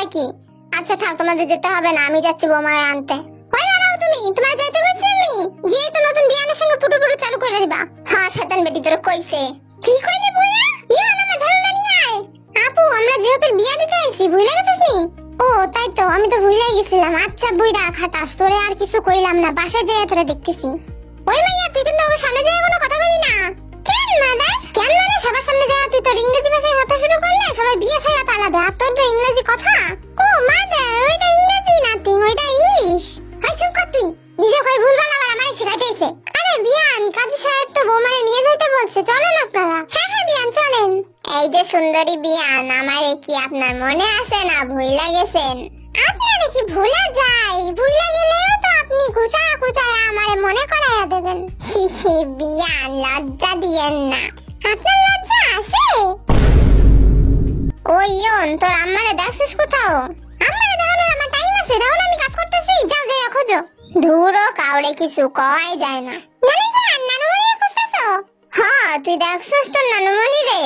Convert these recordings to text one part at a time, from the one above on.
নাকি? আচ্ছা থাক, তোমাদের যেতে হবে না, আমি যাচ্ছি বোমায় আনতে। ওই দাঁড়াও তুমি, তোমার যাইতে কইছি আমি? গিয়ে তো নতুন বিয়ানের সঙ্গে পুটু পুটু চালু করে দিবা। হ্যাঁ শয়তান বেটি তোরে কইছে। কি কইলে বুইড়া? ইয়া না ধরুনা নিয়ে আয়। আপু আমরা জিওপের বিয়া দিতে আইছি, ভুলে গেছিস নি? ও তাই তো, আমি তো ভুলেই গেছিলাম। আচ্ছা বুইড়া খাটাস, তোরে আর কিছু কইলাম না, বাসায় যেয়ে তোরে দেখতেছি। ওই মাইয়া তুই কিন্তু ওর সামনে যেয়ে কোনো কথা কইবি না। কেন মাদার? কেন মানে সবার সামনে যেয়ে তুই তোর ইংরেজি ভাষায় কথা শুরু করলে সবাই বিয়ে ছাইরা পালাবে, আর তোর যে ইংরেজি কথা। ও মাদার, ওইটা ইংরেজি নাথিং, ওইটা ইংলিশ। হাই চুপ কর তুই, নিজে কই ভুলভাল আবার আমারে শিখাইতেছে। আরে বিয়ান, কাজী সাহেব তো বৌমারে নিয়ে যাইতে বলছে, চলেন আপনারা। হ্যাঁ হ্যাঁ বিয়ান চলেন। এই যে সুন্দরী বিয়ান, আমারে কি আপনার মনে আছে না ভুইলা গেছেন? আপনারে কি ভুলা যায়? ভুইলা গেলেও তো আপনি কুচায়া কুচায়া আমারে মনে করায়া দেবেন। হি হি বিয়ান, লজ্জা দিয়েন না। আপনার লজ্জা আছে? ওই ইয়ন, তোর আম্মারে দেখছিস কোথাও? আম্মারে দেখানোর আমার টাইম আছে, দেখো আমি কাজ করতেছি, যাও যাইয়া খোঁজো। ধুরো, কাউরে কিছু কয় যায় না। নানু জান, নানুমণি খুঁজতেছো? হ্যাঁ, তুই দেখছিস তোর নানুমণি রে?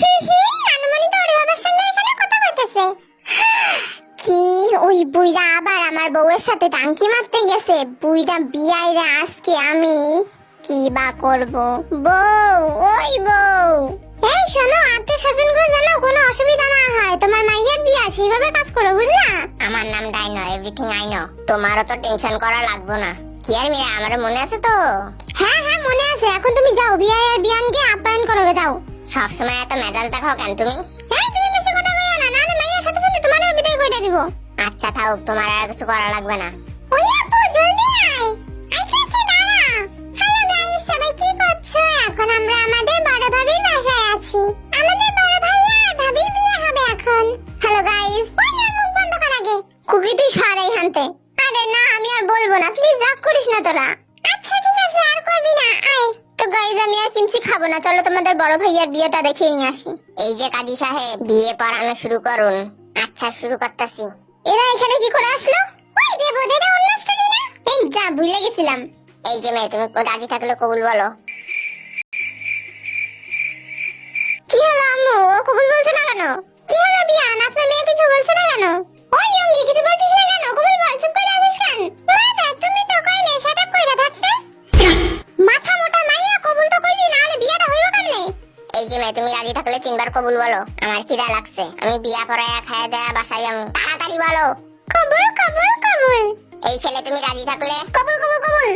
হি হি, নানুমণি তো ওর বাবার সঙ্গে এখানে কথা কইতেছে। কি ওই বুইড়া আবার আমার বউয়ের সাথে টাঙ্কি মারতে গেছে? বুইড়া বিয়াই রে, আজকে আমি কি বা করব। বউ, ওই বউ, এই শোনো, আত্মীয় স্বজন গো যেন কোনো অসুবিধা না হয়, তোমার মাইয়ের বিয়া সেইভাবে কাজ করো, বুঝলা? আমার নাম ডাইনো, এভরিথিং আই নো। তোমারও তো টেনশন করা লাগবে না। কি আর মিয়া, আমার মনে আছে তো? হ্যাঁ হ্যাঁ মনে আছে। এখন তুমি যাও, বিয়া আর বিয়ানকে আপ্যায়ন করো, যাও। সব সময় এত মেজাজ দেখাও কেন তুমি? এই তুমি বেশি কথা কইও না, নালে মাইয়ার সাথে সাথে তোমারও বিদায় কইরা দিব। আচ্ছা থাও, তোমার আর কিছু করা লাগবে না। ওই আপু জলদি আয়, আইতাছে দাঁড়া। হ্যালো গাইস, সবাই কি করছো? এখন আমরা আমাদের বড় ভাবির বাসায় আছি। আমাদের বড় ভাইয়া আর ভাবির বিয়ে হবে এখন। হ্যালো গাইস, ওই আর মুখ বন্ধ কর আগে। কুকি তুই সরাই হানতে। আরে না, আমি আর বলবো না, প্লিজ রাগ করিস না তোরা। আচ্ছা ঠিক আছে, আর করবি না, আয়। তো গাইস, আমি আর কিমচি খাবো না, চলো তোমাদের বড় ভাইয়ার বিয়েটা দেখে নিয়ে আসি। এই যে কাজী সাহেব, বিয়ে পড়ানো শুরু করুন। আচ্ছা শুরু করতেছি। এরা এখানে কি করে আসলো? ওই দেবো, এটা অন্য স্টোরি না? এই যা, ভুলে গেছিলাম। এই যে মেয়ে, তুমি রাজি থাকলে কবুল বলো। কি হলো আম্মু, ও কবুল বলছে না কেন? কি হলো বিয়ান, আপনার মেয়ে কিছু বলছে না কেন? ওই অঙ্গি, কিছু বলছিস না কেন? কবুল বল, চুপ করে আছিস কেন? মাদা, তুমি তো কইলে শাট আপ কইরা থাকতে। মাথা মোটা মাইয়া, কবুল তো কইবি, না হলে বিয়াটা হইব কেমনে? এই যে মেয়ে, তুমি রাজি থাকলে 3 বার কবুল বলো। আমার খিদা লাগছে, আমি বিয়া পড়ায়া খায়া দেয়া বাসায় যাবো, তাড়াতাড়ি বলো। কবুল কবুল কবুল। এই ছেলে, তুমি রাজি থাকলে কবুল কবুল কবুল।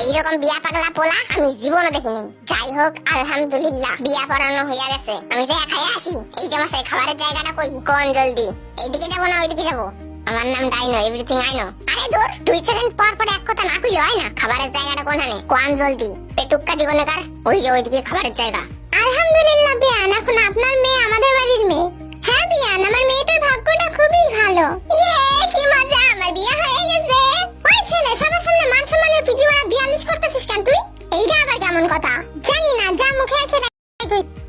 এইরকম বিয়া পাগলা পোলা আমি জীবনে দেখিনি। যাই হোক, আলহামদুলিল্লাহ বিয়া পড়ানো হইয়া গেছে। আমি যাই খাইয়া আসি। এই যে মশাই, খাবারের জায়গাটা কই? কোন জলদি? এইদিকে যাবো না ওইদিকে যাবো? আমার নাম ডাইনো, এভরিথিং আই নো। আরে দূর, 2 সেকেন্ড পর পর এক কথা না কইলে হয় না। খাবারের জায়গাটা কোনখানে? কোন জলদি? পেটুক্কা জীবনেকার, ওই যে ওইদিকে খাবারের জায়গা। আলহামদুলিল্লাহ বিয়ান, এখন আপনার মেয়ে আমাদের বাড়ির মেয়ে। হ্যাঁ বিয়ান, আমার মেয়েটার ভাগ্যটা খুবই ভালো। ইয়ে, কি মজা, আমার বিয়ে হয়ে গেছে। ওই ছেলে, সবার সামনে মান সম্মানের পিজি ওরা বিয়ালিশ করতেছিস কেন তুই? এইটা আবার কেমন কথা? জানি না, যা মুখে আছে।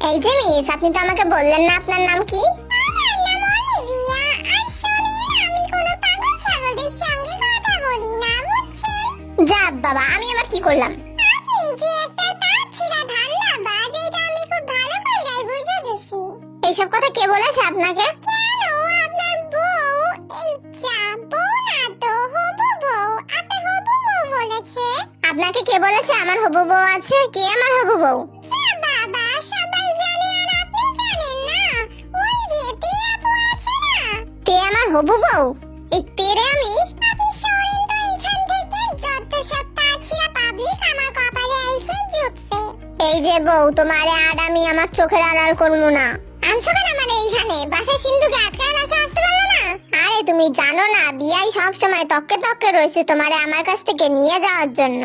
এই যে মিস, আপনি তো আমাকে বললেন না আপনার নাম কি? আমার নাম অলিভিয়া। আর শুনেন, আমি কোনো পাগল ছাগলদের সঙ্গে কথা বলি না, বুঝছেন? যা বাবা, আমি আবার কি করলাম? আপনি যে একটা তার ছিড়া ধান্না বাজ, এটা আমি খুব ভালো করেই বুঝে গেছি। এইসব কথা কে বলেছে আপনাকে? কেন, আপনার বউ। এই যা, বউ না তো, হবু বউ। আপনার হবু বউ বলেছে। আপনাকে কে বলেছে আমার হবু বউ আছে? কে আমার হবু বউ? যা বাবা, সবাই জানে আর আপনি জানেন না। ওই যে তে আপু আছে না, তে আমার হবু বউ। এই তেরে আমি? আপনি সরেন তো এখান থেকে, যত সব তারছিরা পাবলিক আমার কপালে এসে জুটছে। এই যে বউ, তোমারে আর আমি আমার চোখের আড়াল করবো না। আনছো কেন মানে এইখানে? বাসায় সিন্ধুকে আটকায় রাখা আসতে পারলো না? আরে তুমি জানো না, বিয়াই সব সময় তককে তককে রয়েছে তোমারে আমার কাছ থেকে নিয়ে যাওয়ার জন্য।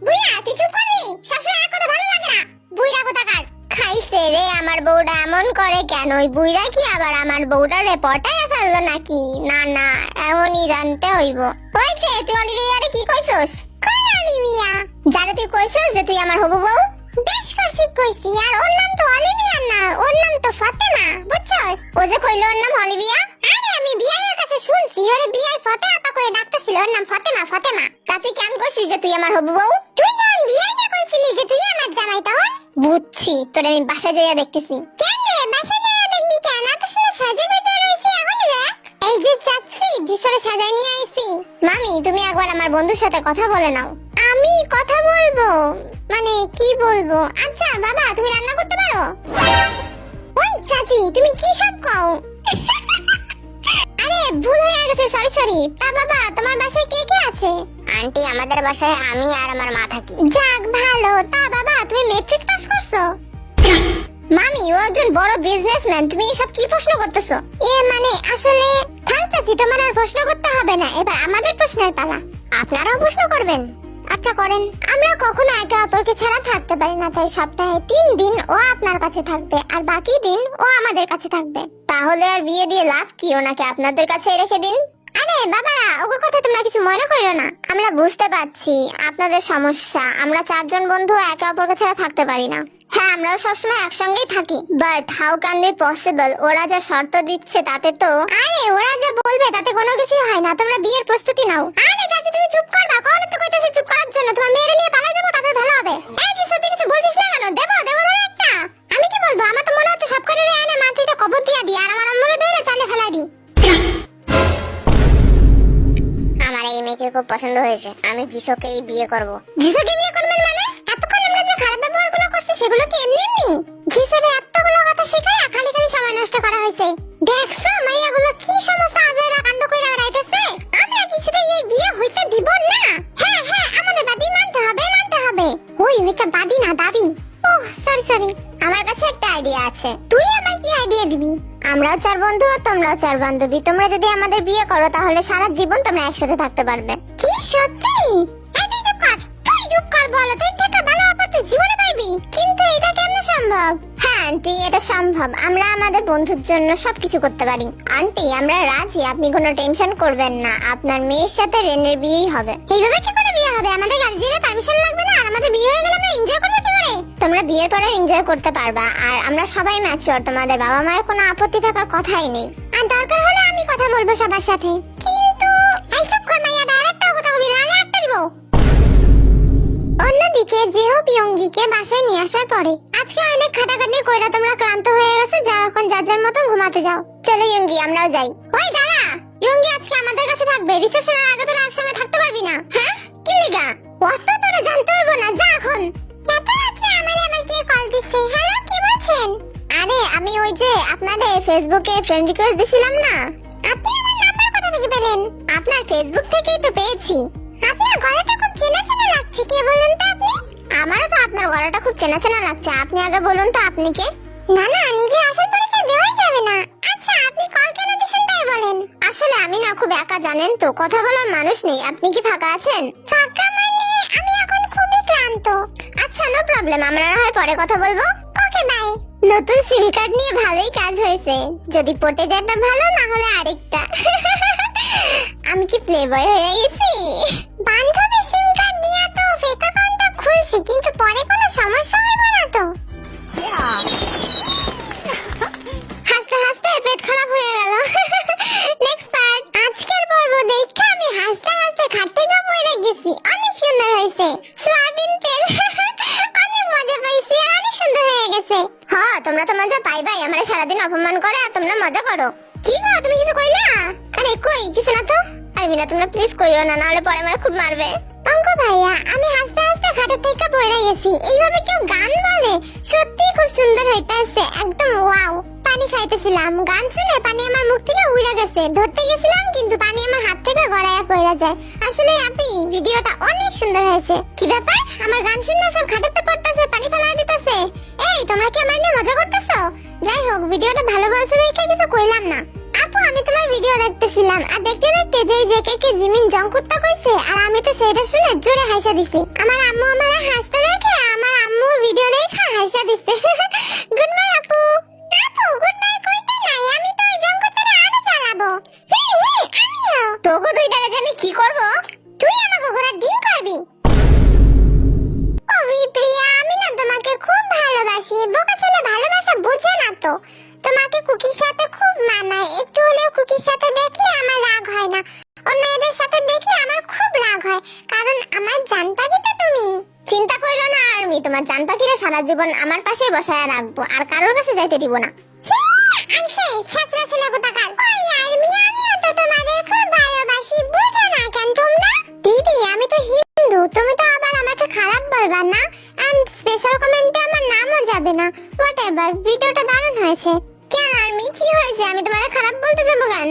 বুইড়া, তুই চুপ করবি? সবসময় এক কথা ভালো লাগে না। বুইড়া কোথাকার। খাইছে রে আমার বউটা, এমন করে কেন? ওই বুইড়া কি আবার আমার বউটারে পটায় ফেললো নাকি? না না, এমনই জানতে হইব। হইছে, তুই অলিভিয়ারে কি কইছস? কোন অলিভিয়া? যারে তুই কইছস যে তুই আমার হবু বউ? বেশ করছি কইছি, আর ওর নাম তো অলিভিয়া না, ওর নাম তো ফাতেমা, বুঝছস? ও যে কইলো ওর নাম অলিভিয়া, আরে আমি বিয়াইয়ের কাছে শুনছি ওরে বিয়াই ফাতেমা আপা করে ডাকতেছিল, ওর নাম ফাতেমা। ফাতেমা, তা তুই কেন কইছিস যে তুই আমার হবু বউ? তুই যখন বিয়াইটা কইছিলি যে তুই আমার জামাই, তখন বুঝছি। তোরে আমি বাসা যাইয়া দেখতেছি। কেন রে, বাসা যাইয়া দেখবি কেন? এত সুন্দর সাজে গুজে রইছে এখন রে। একবার আমার বন্ধুর সাথে কথা বলে নাও। আমি কথা বলবো মানে কি বলবো? আচ্ছা বাবা তুমি রান্না করতে পারো? ওই চাচি তুমি কি সব কও? আরে ভুল হয়ে গেছে, সরি সরি। তা বাবা তোমার বাসায় কে কে আছে? আন্টি আমাদের বাসায় আমি আর আমার মা থাকি। যাক ভালো। তা বাবা তুমি মেট্রিক পাস করছো? মামি ও একজন বড় বিজনেসম্যান, তুমি এসব কি প্রশ্ন করতেছো? মানে আসলে থাক চাচি, তোমার আর প্রশ্ন করতে হবে না, এবার আমাদের প্রশ্নের পালা। আপনারাও প্রশ্ন করবেন? আচ্ছা করেন। আমরা কখনো একে অপরকে ছাড়া থাকতে পারি না, তাই সপ্তাহে 3 দিন ও আপনার কাছে থাকবে আর বাকি দিন ও আমাদের কাছে থাকবে। তাহলে আর বিয়ে দিয়ে লাভ কি? ওনাকে আপনাদের কাছে রেখে দিন। আরে বাবারা ওগো কথা তোমরা কিছু মনে করো না, আমরা বুঝতে পারছি আপনাদের সমস্যা। আমরা 4 জন বন্ধু একে অপরকে ছাড়া থাকতে পারি না। হ্যাঁ আমরাও সবসময় একসঙ্গেই থাকি, but how can be possible? ওরা যা শর্ত দিচ্ছে তাতে তো। আরে ওরা যা বলবে তাতে কোনো কিছু হয় না, তোমরা বিয়ের প্রস্তুতি নাও। আরে চাচি তুমি চুপ করবা, কখন তো কইতাছি চুপ করার জন্য। তোমার মেয়েরে নিয়ে পালাই দেবো, তারপর ভালো হবে। এই যে সত্যি কিছু বলছিস না কেন? দেবো দেবো ধরে একটা। আমি কি বলবো? আমার তো মনে হচ্ছে সব কাটারে এনে মাটিতে কবর দিয়া দিই আর আমার আম্মুরে ধরে চালে ফেলাই দিই। আমার এই মেয়েকে খুব পছন্দ হয়েছে, আমি জিসোকেই বিয়ে করব। জিসোকে বিয়ে করবেন মানে? এতক্ষণ আমরা যে খারাপ ব্যবহারগুলো করছি সেগুলো কি এমনি এমনি? জিসোরে এতগুলো কথা শেখায় খালি খালি সময় নষ্ট করা হয়েছে। দেখছো মাইয়াগুলো কি সমস্ত আজেরা কাণ্ড কইরা বেড়াইতেছে। আমরা কিছুতেই এই বিয়ে হইতে দিব না। হ্যাঁ হ্যাঁ আমাদের বাদি মানতে হবে, মানতে হবে। ওই এটা বাদি না দাবি। Oh sorry sorry. আমার কাছে একটা আইডিয়া আছে। তুই আমার কি আইডিয়া দিবি? আমরাও 4 বন্ধু আর তোমরাও 4 বান্ধবী। তোমরা যদি আমাদের বিয়ে করো তাহলে সারা জীবন তোমরা একসাথে থাকতে পারবে। কি সত্যি? এই তুই চুপ কর, তুই চুপ কর। বলো তুই থেকে ভালো আপত্তি জীবনে পাইবি? কিন্তু এটা কেমনে সম্ভব? হ্যাঁ আন্টি এটা সম্ভব, আমরা আমাদের বন্ধুর জন্য সবকিছু করতে পারি। আন্টি আমরা রাজি, আপনি কোনো টেনশন করবেন না, আপনার মেয়ের সাথে রেনের বিয়েই হবে। এইভাবে কি করে বিয়ে হবে? আমাদের গার্জিয়ানের পারমিশন লাগবে না? আর আমাদের বিয়ে হয়ে গেলে আমরা এনজয় করবো কি করে? তোমরা বিয়ের পরে এনজয় করতে পারবা, আর আমরা সবাই ম্যাচিওর, তোমাদের বাবা মায়ের কোনো আপত্তি থাকার কথাই নেই। আর দরকার হলে আমি কথা বলবো সবার সাথে। কিন্তু এই চুপ কর মাইয়া, ডাইরেক্ট কথা বলবি না, আমি একটা দিব। অন্যদিকে জেহব ইয়ঙ্গিকে বাসায় নিয়ে আসার পরে আজকে অনেক খাটাখাটি কইরা তোমরা ক্লান্ত হয়ে গেছে, যাও এখন যার যার মতো ঘুমাতে যাও। চলো ইয়ঙ্গি আমরাও যাই। ওই দাঁড়া, ইয়ঙ্গি আজকে আমাদের কাছে থাকবে, রিসেপশনের আগে তোরা একসঙ্গে থাকতে পারবি না। হ্যাঁ কি লিগা? অত তোরা জানতে হইব না, যা এখন। এত রাতে আমারে আবার কে কল দিছে? হ্যালো কি বলছেন? আরে আমি ওই যে আপনাদের ফেসবুকে ফ্রেন্ড রিকোয়েস্ট দিছিলাম না। আপনি আমার নাম্বার কোথা থেকে পেলেন? আপনার ফেসবুক থেকেই তো পেয়েছি। আপনার গলাটা খুব চেনা চেনা লাগছে, কে বলুন তো আপনি? আমারও তো আপনার গলাটা খুব চেনা চেনা লাগছে, আপনি আগে বলুন তো আপনি কে? না না নিজে আসল পরিচয় দেওয়াই যাবে না। আচ্ছা আপনি কল কেন দিছেন তাই বলেন। আসলে আমি না খুব একা, জানেন তো, কথা বলার মানুষ নেই। আপনি কি ফাঁকা আছেন? ফাঁকা মানে আমি এখন খুবই ক্লান্ত। আচ্ছা নো প্রবলেম, আমরা না হয় পরে কথা বলবো। Okay bye. নতুন সিম কার্ড নিয়ে ভালোই কাজ হয়েছে, যদি পটে যায় তো ভালো, না হলে আরেকটা। আমি কি প্লেবয় হয়ে গেছি? বান্ধবী সিম কার্ড দিয়ে তো ফেক অ্যাকাউন্টটা খুলছি, কিন্তু পরে কোনো সমস্যা হবে না তো? হাসতে হাসতে পেট খারাপ হয়ে গেল। Next part. আজকের পর্ব দেখে আমি হাসতে হাসতে খাট থেকে পড়ে গেছি। অনেক সুন্দর হয়েছে, সয়াবিন তেল। অনেক মজা পাইছি আর অনেক সুন্দর হয়ে গেছে। হ্যাঁ তোমরা তো মজা পাইবাই, আমরা সারাদিন অপমান করে আর তোমরা মজা করো। কি গো তুমি কিছু কইলা? আরে কই কিছু না তো। আরে মিনা তোমরা প্লিজ কইও না, নাহলে পরে আমারে খুব মারবে। অঙ্কু ভাইয়া আমি হাসতে হাসতে খাটের থেকে পড়ে গেছি। এইভাবে কেউ গান বলে? সত্যি খুব সুন্দর হইতাছে, একদম ওয়াও। পানি খাইতেছিলাম, গান শুনে পানি আমার মুখ থেকে উড়ে গেছে। ধরতে গেছিলাম কিন্তু পানি আমার হাত থেকে গড়াইয়া পড়ে যায়। আসলে আপনি ভিডিওটা অনেক সুন্দর হয়েছে। কি ব্যাপার আমার গান শুনে সব খাটেতে পড়তেছে, পানি ফেলা দিতেছে? এই তোমরা কি আমার নিয়ে মজা করতেছো? যাই হোক ভিডিওটা ভালো বলছো দেখে কিছু কইলাম না। আপু আমি তোমার ভিডিও দেখতেছিলাম আর দেখতে দেখতে যেই জেকে জিমিন জঙ্কুত্তা কইছে আর আমি তো সেটা শুনে জোরে হাসা দিছি। আমার আম্মু আমারে হাসতে দেখে আমার আম্মুর ভিডিও দেখে হাসা দিছে। গুড বাই আপু। আপু গুড বাই কইতে নাই, আমি তো ওই জঙ্কুত্তারে আরো চালাবো। আমিও। তোগো দুইটারে যে আমি কি করব? তুই আমাকে ঘোড়ার ডিম করবি। ওই প্রিয়া আমি না তোমাকে খুব ভালোবাসি। বোকা ছেলে ভালোবাসা বোঝে না তো। তোমাকে কুকির সাথে খুব মানায়, একটু হলেও কুকির সাথে দেখলে আমার রাগ হয় না। অন্য মেয়েদের সাথে দেখলে আমার খুব রাগ হয়, কারণ আমার জান পাখি তো তুমি। চিন্তা কইরো না আর্মি, তোমার জান পাখিরা সারা জীবন আমার পাশে বসায় রাখবো আর কারোর কাছে যাইতে দিব না। আইছে ছাত্রা ছেলে কোথাকার। ওই আর্মি আমিও তো তোমাদের খুব ভালোবাসি, বুঝো না কেন তোমরা? ভিডিওটা দারুণ হয়েছে। কেন আর্মি কি হয়েছে? আমি তোমারে খারাপ বলতে যাবো কেন?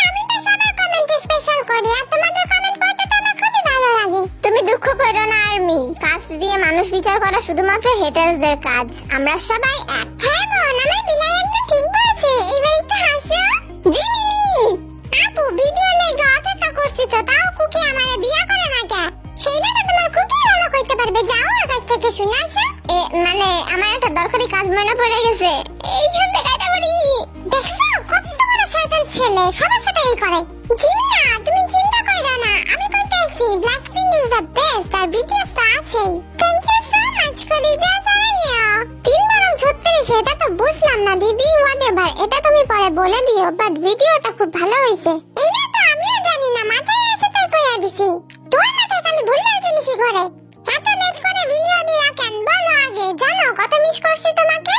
আমি তো সবার কমেন্ট স্পেশাল করি আর তোমাদের কমেন্ট পড়তে তো আমার খুবই ভালো লাগে। তুমি দুঃখ করো না আর্মি, কাস্ট দিয়ে মানুষ বিচার করা শুধুমাত্র হেটার্সদের কাজ, আমরা সবাই এক। হ্যাঁ বোন, আমার বিলাই একদম ঠিক বলছে। এবার একটু হাসো। জিমিনি আপু ভিডিও লেগে অপেক্ষা করছি তো, তাও কুকি আমারে বিয়া করে না কে? সেইটা তো তোমার কুকি ভালো কইতে পারবে, যাও ওর কাছ থেকে শুনে আসো। মানে আমার একটা দরকারি কাজ মনে পড়ে গেছে, এইখান থেকে এটা বলি। দেখছো কত বড় শয়তান ছেলে, সবার সাথে এই করে। জিমিনা তুমি চিন্তা করো না, আমি কইতেছি ব্ল্যাকপিঙ্ক ইজ দ্য বেস্ট আর বিটিএস তো আছেই। থ্যাংক ইউ সো মাচ কলিজা সারাইয়া। 3 বরং 36, এটা তো বুঝলাম না দিদি, হোয়াটএভার, এটা তুমি পরে বলে দিও, বাট ভিডিওটা খুব ভালো হইছে। এটা তো আমিও জানি না, মাথায় এসে তাই কইয়া দিছি। তোমার মাথায় খালি ভুলভাল জিনিসই ঘরে। এত লেট করে ভিডিও দিলা কেন বলো আগে, জানো কত মিস করছি তোমাকে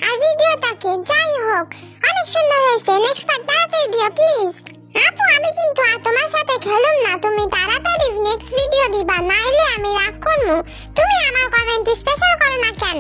আর ভিডিওটাকে। যাই হোক অনেক সুন্দর হয়েছে, নেক্সট পার্ট তাড়াতাড়ি দিও প্লিজ। আপু আমি কিন্তু আর তোমার সাথে খেলুম না, তুমি তাড়াতাড়ি নেক্সট ভিডিও দিবা, নাইলে আমি রাগ করবো। তুমি আমার কমেন্ট স্পেশাল করো না কেন?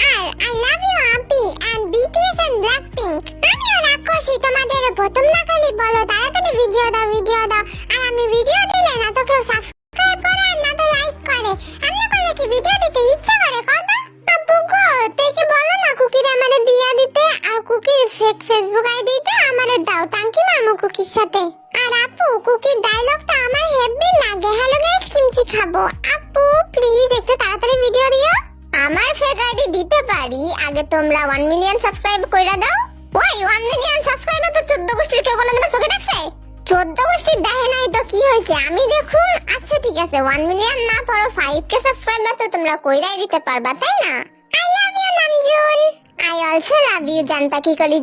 আর I love you Api and BTS and Blackpink. আমিও রাগ করছি তোমাদের উপর, তোমরা খালি বলো তাড়াতাড়ি ভিডিও দাও ভিডিও দাও, আর আমি ভিডিও দিলে না তো কেউ সাবস্ক্রাইব করে আর না তো লাইক করে। আমরা করে কি ভিডিও দিতে ইচ্ছা করে কথা? আপু গো তেকে বলো না কুকির আমারে দিয়া দিতে, আর কুকির ফেক ফেসবুক আইডিটা আমারে দাও, টাঙ্কি মারমু কুকির সাথে। আর আপু কুকির ডায়লগটা আমার হেভি লাগে, হ্যালো গাইস কিমচি খাবো। আপু প্লিজ একটু তাড়াতাড়ি ভিডিও দিও। আমার ফেক আইডি দিতে পারি, আগে তোমরা 1 মিলিয়ন সাবস্ক্রাইব কইরা দাও। ওই 1 মিলিয়ন সাবস্ক্রাইবার তো 14 গোষ্ঠীর কেউ কোনোদিন চোখে দেখছে? 14 গোষ্ঠীর দেখে নাই তো কি হয়েছে, আমি দেখুন। আচ্ছা ঠিক আছে 1 মিলিয়ন না পড়ো 5K সাবস্ক্রাইবার তো তোমরা কইরাই দিতে পারবা, তাই না? I love you Namjoon. I also love you জানতা কি কলি।